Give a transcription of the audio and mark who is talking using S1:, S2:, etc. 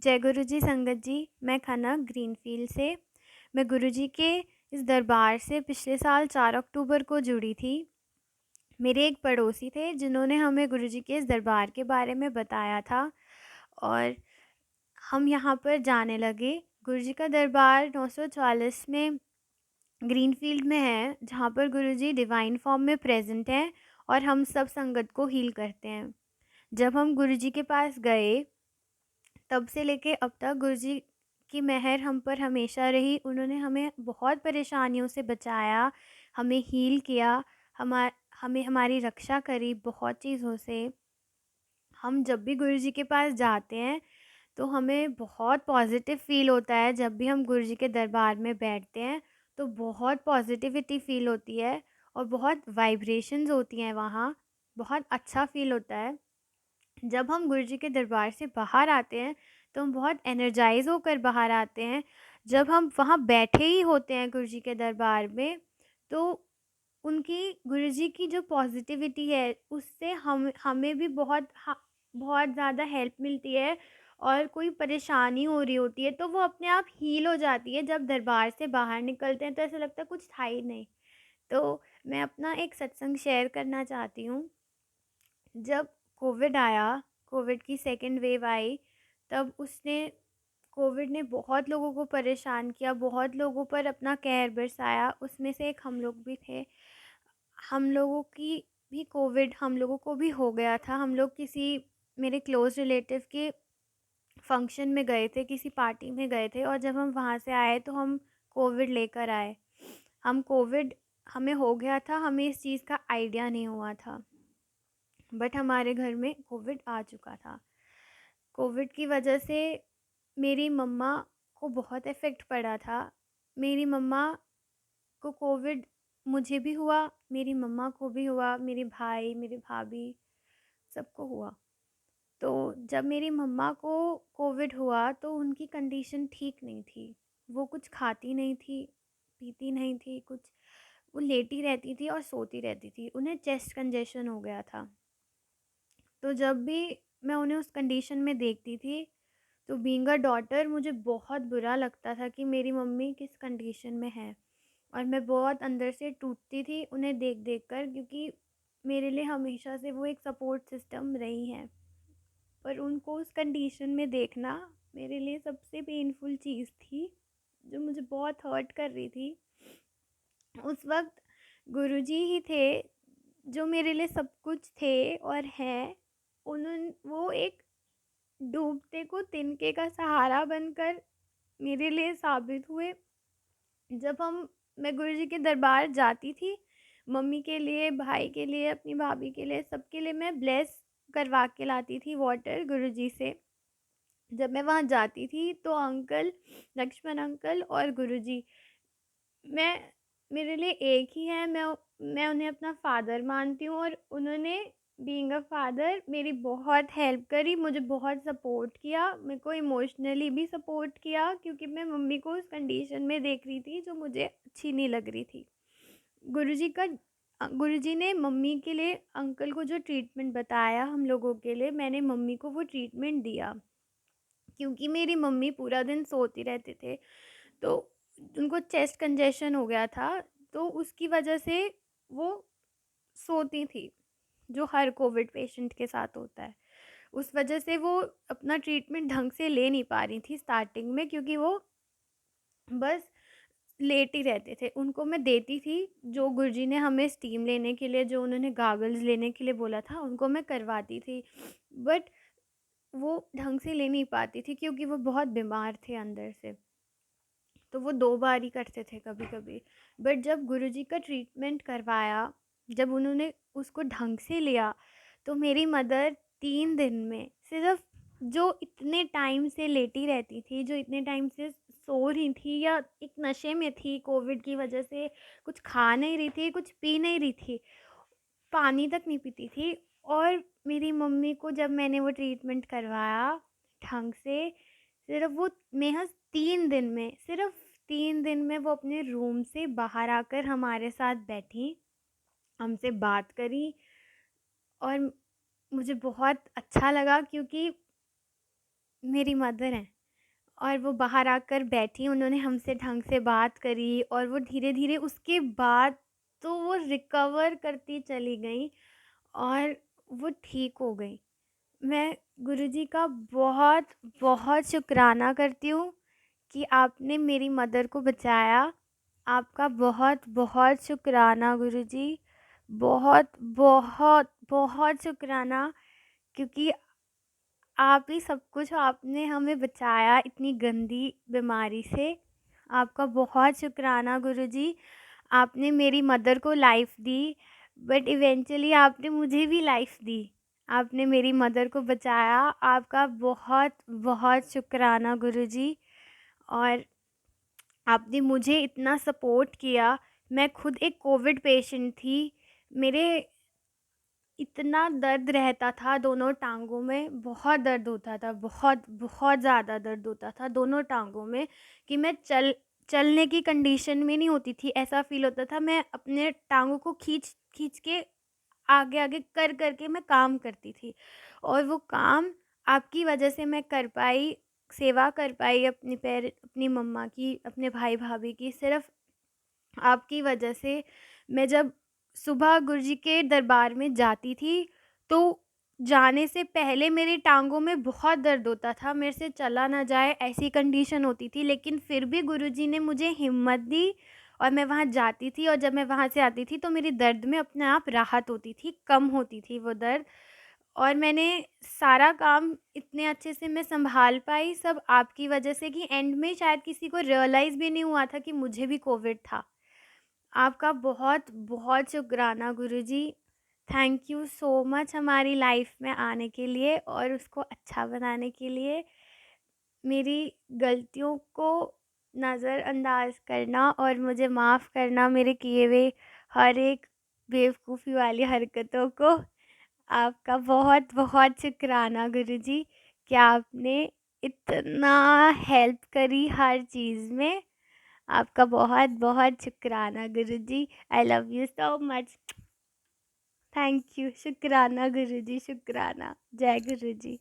S1: जय गुरु जी संगत जी। मैं खना ग्रीनफील्ड से। मैं गुरु जी के इस दरबार से पिछले साल 4 अक्टूबर को जुड़ी थी। मेरे एक पड़ोसी थे जिन्होंने हमें गुरु जी के इस दरबार के बारे में बताया था और हम यहाँ पर जाने लगे। गुरु जी का दरबार 944 में ग्रीनफील्ड में है, जहाँ पर गुरु जी डिवाइन फॉर्म में प्रेजेंट हैं और हम सब संगत को हील करते हैं। जब हम गुरु जी के पास गए, तब से लेके अब तक गुरुजी की मेहर हम पर हमेशा रही। उन्होंने हमें बहुत परेशानियों से बचाया, हमें हील किया, हमें हमारी रक्षा करी बहुत चीज़ों से। हम जब भी गुरुजी के पास जाते हैं तो हमें बहुत पॉजिटिव फ़ील होता है। जब भी हम गुरुजी के दरबार में बैठते हैं तो बहुत पॉजिटिविटी फ़ील होती है और बहुत वाइब्रेशंस होती हैं वहाँ। बहुत अच्छा फ़ील होता है। जब हम गुरुजी के दरबार से बाहर आते हैं तो हम बहुत एनर्जाइज होकर बाहर आते हैं। जब हम वहाँ बैठे ही होते हैं गुरुजी के दरबार में, तो उनकी गुरुजी की जो पॉजिटिविटी है उससे हमें भी बहुत ज़्यादा हेल्प मिलती है। और कोई परेशानी हो रही होती है तो वो अपने आप हील हो जाती है। जब दरबार से बाहर निकलते हैं तो ऐसा लगता है कुछ था ही नहीं। तो मैं अपना एक सत्संग शेयर करना चाहती हूँ। जब कोविड आया, कोविड की सेकंड वेव आई, तब कोविड ने बहुत लोगों को परेशान किया, बहुत लोगों पर अपना कहर बरसाया। उसमें से एक हम लोग भी थे। हम लोगों की भी कोविड हम लोगों को भी हो गया था। हम लोग किसी मेरे क्लोज़ रिलेटिव के फंक्शन में गए थे, किसी पार्टी में गए थे, और जब हम वहाँ से आए तो हम कोविड लेकर आए। कोविड हमें हो गया था, हमें इस चीज़ का आइडिया नहीं हुआ था, बट हमारे घर में कोविड आ चुका था। कोविड की वजह से मेरी मम्मा को बहुत इफ़ेक्ट पड़ा था। मेरी मम्मा को कोविड मुझे भी हुआ, मेरी मम्मा को भी हुआ, मेरे भाई, मेरी भाभी, सबको हुआ। तो जब मेरी मम्मा को कोविड हुआ तो उनकी कंडीशन ठीक नहीं थी। वो कुछ खाती नहीं थी, पीती नहीं थी कुछ। वो लेटी रहती थी और सोती रहती थी। उन्हें चेस्ट कंजेशन हो गया था। तो जब भी मैं उन्हें उस कंडीशन में देखती थी तो बीइंग अ डॉटर मुझे बहुत बुरा लगता था कि मेरी मम्मी किस कंडीशन में है। और मैं बहुत अंदर से टूटती थी उन्हें देख देख कर, क्योंकि मेरे लिए हमेशा से वो एक सपोर्ट सिस्टम रही हैं। पर उनको उस कंडीशन में देखना मेरे लिए सबसे पेनफुल चीज़ थी, जो मुझे बहुत हर्ट कर रही थी। उस वक्त गुरुजी ही थे जो मेरे लिए सब कुछ थे और हैं। वो एक डूबते को तिनके का सहारा बनकर मेरे लिए साबित हुए। जब मैं गुरुजी के दरबार जाती थी, मम्मी के लिए, भाई के लिए, अपनी भाभी के लिए, सबके लिए मैं ब्लेस करवा के लाती थी वाटर गुरुजी से। जब मैं वहाँ जाती थी तो अंकल, लक्ष्मण अंकल और गुरुजी, मैं मेरे लिए एक ही है। मैं उन्हें अपना फ़ादर मानती हूँ और उन्होंने बीइंग अ फ़ादर मेरी बहुत हेल्प करी, मुझे बहुत सपोर्ट किया, मेरे को इमोशनली भी सपोर्ट किया, क्योंकि मैं मम्मी को उस कंडीशन में देख रही थी जो मुझे अच्छी नहीं लग रही थी। गुरुजी का गुरुजी ने मम्मी के लिए अंकल को जो ट्रीटमेंट बताया हम लोगों के लिए, मैंने मम्मी को वो ट्रीटमेंट दिया। क्योंकि मेरी मम्मी पूरा दिन सोती रहते थे, तो उनको चेस्ट कंजेशन हो गया था, तो उसकी वजह से वो सोती थी, जो हर कोविड पेशेंट के साथ होता है। उस वजह से वो अपना ट्रीटमेंट ढंग से ले नहीं पा रही थी स्टार्टिंग में, क्योंकि वो बस लेट ही रहते थे। उनको मैं देती थी, जो गुरुजी ने हमें स्टीम लेने के लिए, जो उन्होंने गागल्स लेने के लिए बोला था, उनको मैं करवाती थी। बट वो ढंग से ले नहीं पाती थी क्योंकि वो बहुत बीमार थे अंदर से। तो वो 2 बार ही करते थे कभी-कभी। बट जब गुरुजी का ट्रीटमेंट करवाया, जब उन्होंने उसको ढंग से लिया, तो मेरी मदर 3 दिन में सिर्फ़, जो इतने टाइम से लेटी रहती थी, जो इतने टाइम से सो रही थी या एक नशे में थी कोविड की वजह से, कुछ खा नहीं रही थी, कुछ पी नहीं रही थी, पानी तक नहीं पीती थी। और मेरी मम्मी को जब मैंने वो ट्रीटमेंट करवाया ढंग से, सिर्फ़ वो महज़ 3 दिन में, सिर्फ़ 3 दिन में वो अपने रूम से बाहर आकर हमारे साथ बैठी, हमसे बात करी। और मुझे बहुत अच्छा लगा, क्योंकि मेरी मदर हैं और वो बाहर आकर बैठी, उन्होंने हमसे ढंग से बात करी और वो धीरे-धीरे उसके बाद तो वो रिकवर करती चली गईं और वो ठीक हो गईं। मैं गुरुजी का बहुत बहुत शुक्राना करती हूँ कि आपने मेरी मदर को बचाया। आपका बहुत बहुत शुक्राना गुरुजी। बहुत बहुत बहुत शुक्राना, क्योंकि आप ही सब कुछ हो, आपने हमें बचाया इतनी गंदी बीमारी से। आपका बहुत शुक्राना गुरुजी। आपने मेरी मदर को लाइफ दी, बट इवेंचुअली आपने मुझे भी लाइफ दी। आपने मेरी मदर को बचाया। आपका बहुत बहुत शुक्राना गुरुजी। और आपने मुझे इतना सपोर्ट किया। मैं खुद एक कोविड पेशेंट थी। मेरे इतना दर्द रहता था दोनों टाँगों में, बहुत दर्द होता था, बहुत बहुत ज़्यादा दर्द होता था दोनों टाँगों में, कि मैं चलने की कंडीशन में नहीं होती थी। ऐसा फ़ील होता था मैं अपने टाँगों को खींच खींच के आगे-आगे कर के मैं काम करती थी, और वो काम आपकी वजह से मैं कर पाई, सेवा कर पाई अपनी मम्मा की, अपने भाई-भाभी की, सिर्फ़ आपकी वजह से। मैं जब सुबह गुरुजी के दरबार में जाती थी, तो जाने से पहले मेरी टाँगों में बहुत दर्द होता था, मेरे से चला ना जाए ऐसी कंडीशन होती थी। लेकिन फिर भी गुरुजी ने मुझे हिम्मत दी और मैं वहाँ जाती थी, और जब मैं वहाँ से आती थी तो मेरी दर्द में अपने आप राहत होती थी, कम होती थी वो दर्द। और मैंने सारा काम इतने अच्छे से मैं सँभाल पाई, सब आपकी वजह से, कि एंड में शायद किसी को रियलाइज़ भी नहीं हुआ था कि मुझे भी कोविड था। आपका बहुत बहुत शुक्राना गुरुजी। थैंक यू सो मच हमारी लाइफ में आने के लिए और उसको अच्छा बनाने के लिए। मेरी गलतियों को नज़रअंदाज करना और मुझे माफ़ करना, मेरे किए हुए हर एक बेवकूफ़ी वाली हरकतों को। आपका बहुत बहुत शुक्राना गुरुजी कि आपने इतना हेल्प करी हर चीज़ में। आपका बहुत बहुत शुक्राना गुरुजी। I love you so much. Thank you. शुक्राना गुरुजी, शुक्राना। जय गुरुजी।